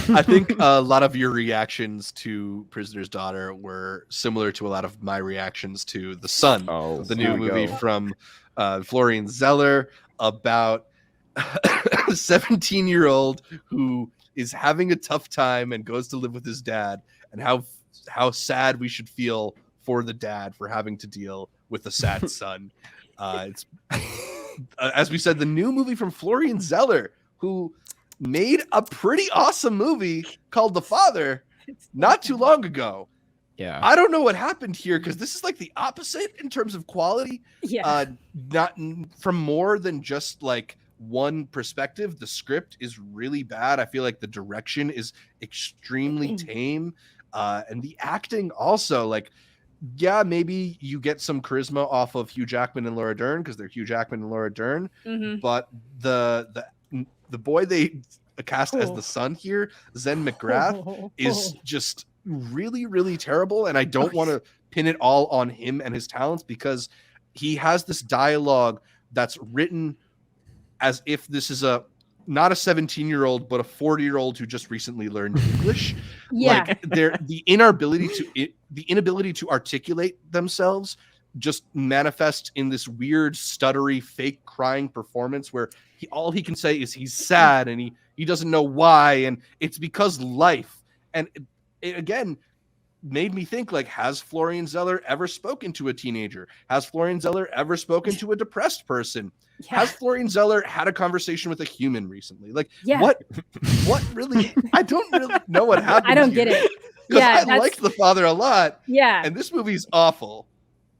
I think a lot of your reactions to Prisoner's Daughter were similar to a lot of my reactions to The Son, the new movie from Florian Zeller about a 17-year-old who is having a tough time and goes to live with his dad, and how sad we should feel for the dad for having to deal with a sad son. It's as we said, the new movie from Florian Zeller, who made a pretty awesome movie called The Father not too long ago. Yeah, I don't know what happened here, because this is like the opposite in terms of quality. Yeah. Not from more than just like one perspective. The script is really bad. I feel like the direction is extremely tame, and the acting also, like, yeah, maybe you get some charisma off of Hugh Jackman and Laura Dern because they're Hugh Jackman and Laura Dern, but the boy they cast as the son here, Zen McGrath, is just really, really terrible. And I don't want to pin it all on him and his talents, because he has this dialogue that's written as if this is not a 17-year-old, but a 40-year-old who just recently learned English. Yeah. Like the inability to articulate themselves just manifests in this weird, stuttery, fake crying performance where all he can say is he's sad and he doesn't know why, and it's because life. And it again made me think, like, has Florian Zeller ever spoken to a teenager? Has Florian Zeller ever spoken to a depressed person? Yeah. Has Florian Zeller had a conversation with a human recently? Like, what really? I don't really know what happened. I don't get it. Yeah, I liked The Father a lot. Yeah, and this movie's awful.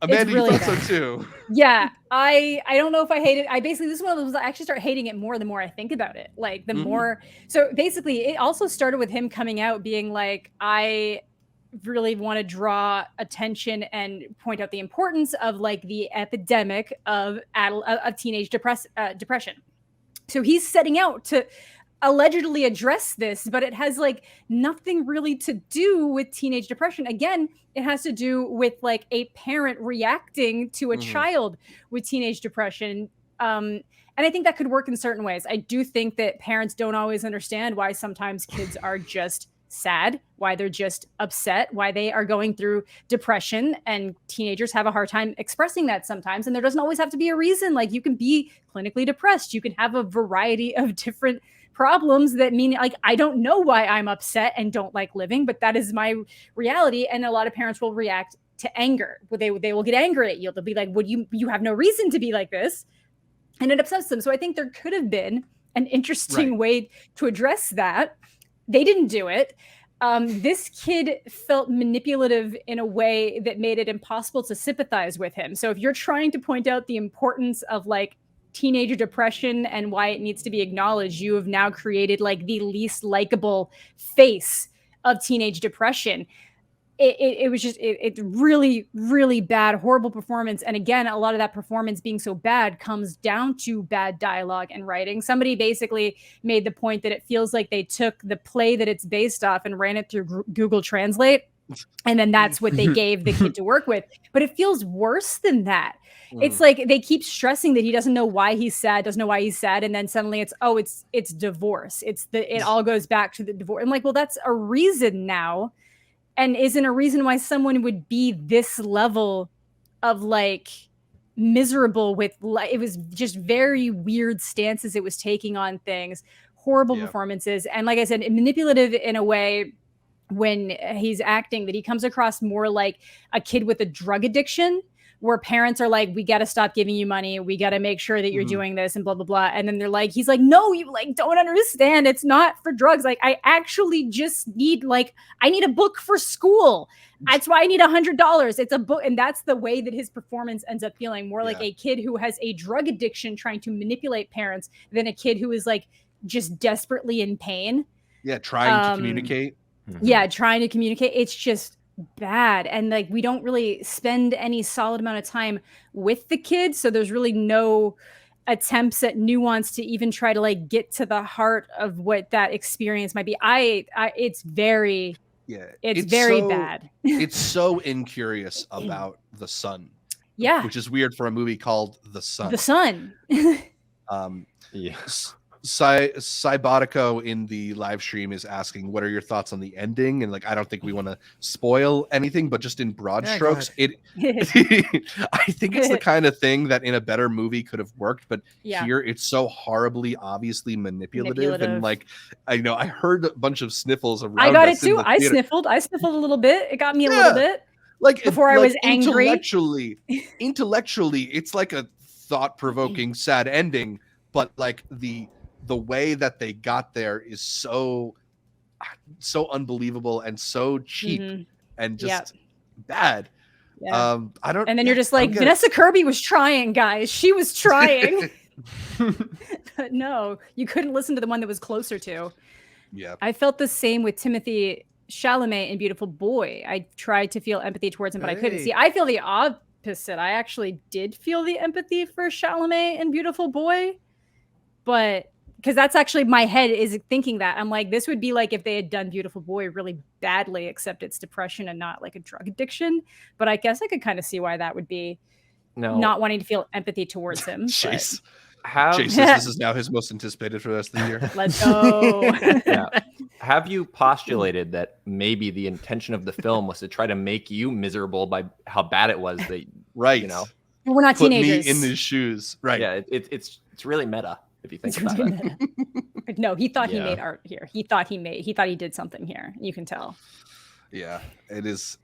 Amanda, really you thought so too. Yeah, I don't know if I hate it. This is one of those, I actually start hating it more the more I think about it. Like the more, so basically it also started with him coming out being like, I really want to draw attention and point out the importance of like the epidemic of teenage depression. So he's setting out to allegedly address this, but it has like nothing really to do with teenage depression. Again, it has to do with like a parent reacting to a child with teenage depression. And I think that could work in certain ways. I do think that parents don't always understand why sometimes kids are just sad, why they're just upset, why they are going through depression, and teenagers have a hard time expressing that sometimes. And there doesn't always have to be a reason. Like, you can be clinically depressed. You can have a variety of different problems that mean, like, I don't know why I'm upset and don't like living, but that is my reality. And a lot of parents will react to anger. They will get angry at you. They'll be like, "Would you have no reason to be like this?" And it upsets them. So I think there could have been an interesting way to address that. They didn't do it. This kid felt manipulative in a way that made it impossible to sympathize with him. So if you're trying to point out the importance of like teenager depression and why it needs to be acknowledged, you have now created like the least likable face of teenage depression. It was just really, really bad, horrible performance. And again, a lot of that performance being so bad comes down to bad dialogue and writing. Somebody basically made the point that it feels like they took the play that it's based off and ran it through Google Translate. And then that's what they gave the kid to work with. But it feels worse than that. It's like they keep stressing that he doesn't know why he's sad, doesn't know why he's sad. And then suddenly it's divorce. It all goes back to the divorce. I'm like, well, that's a reason now. And isn't a reason why someone would be this level of like miserable with, it was just very weird stances it was taking on things, horrible performances. And like I said, manipulative in a way when he's acting that he comes across more like a kid with a drug addiction, where parents are like, we got to stop giving you money. We got to make sure that you're doing this and blah, blah, blah. And then he's like, no, you like don't understand. It's not for drugs. Like, I actually just need I need a book for school. That's why I need $100. It's a book. And that's the way that his performance ends up feeling more like a kid who has a drug addiction trying to manipulate parents than a kid who is like just desperately in pain. Yeah. Trying to communicate. Yeah. Trying to communicate. It's just bad. And like, we don't really spend any solid amount of time with the kids. So there's really no attempts at nuance to even try to like get to the heart of what that experience might be. It's very bad. It's so incurious about the son. Yeah. Which is weird for a movie called The Son. The Son. Yes. Cybotico in the live stream is asking, what are your thoughts on the ending? And like, I don't think we want to spoil anything, but just in broad Yeah, strokes, I think it's the kind of thing that in a better movie could have worked, but here it's so horribly obviously manipulative. And like, I know I heard a bunch of sniffles around. I got it too. I sniffled a little bit. It got me a little bit. Like before I was angry. Intellectually, it's like a thought-provoking, sad ending, but like the way that they got there is so unbelievable and so cheap and just bad. I don't. And then you're just like, Vanessa Kirby was trying, guys. She was trying. But no, you couldn't listen to the one that was closer to. Yeah, I felt the same with Timothy Chalamet in Beautiful Boy. I tried to feel empathy towards him, but I couldn't. See, I feel the opposite. I actually did feel the empathy for Chalamet in Beautiful Boy, but because that's actually my head is thinking that. I'm like, this would be like if they had done Beautiful Boy really badly, except it's depression and not like a drug addiction. But I guess I could kind of see why that would be not wanting to feel empathy towards him. Chase says this is now his most anticipated for the rest of the year. Let's go. Have you postulated that maybe the intention of the film was to try to make you miserable by how bad it was? That right, you know, we're not teenagers. Me in his shoes, right? Yeah, it's really meta if you think about it. No, he thought he made art here. He thought he did something here. You can tell. Yeah, it is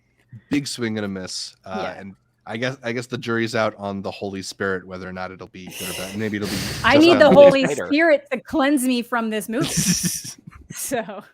big swing and a miss, and I guess the jury's out on the Holy Spirit, whether or not it'll be good or bad. Maybe it'll be. I need the Holy Spirit to cleanse me from this movie. So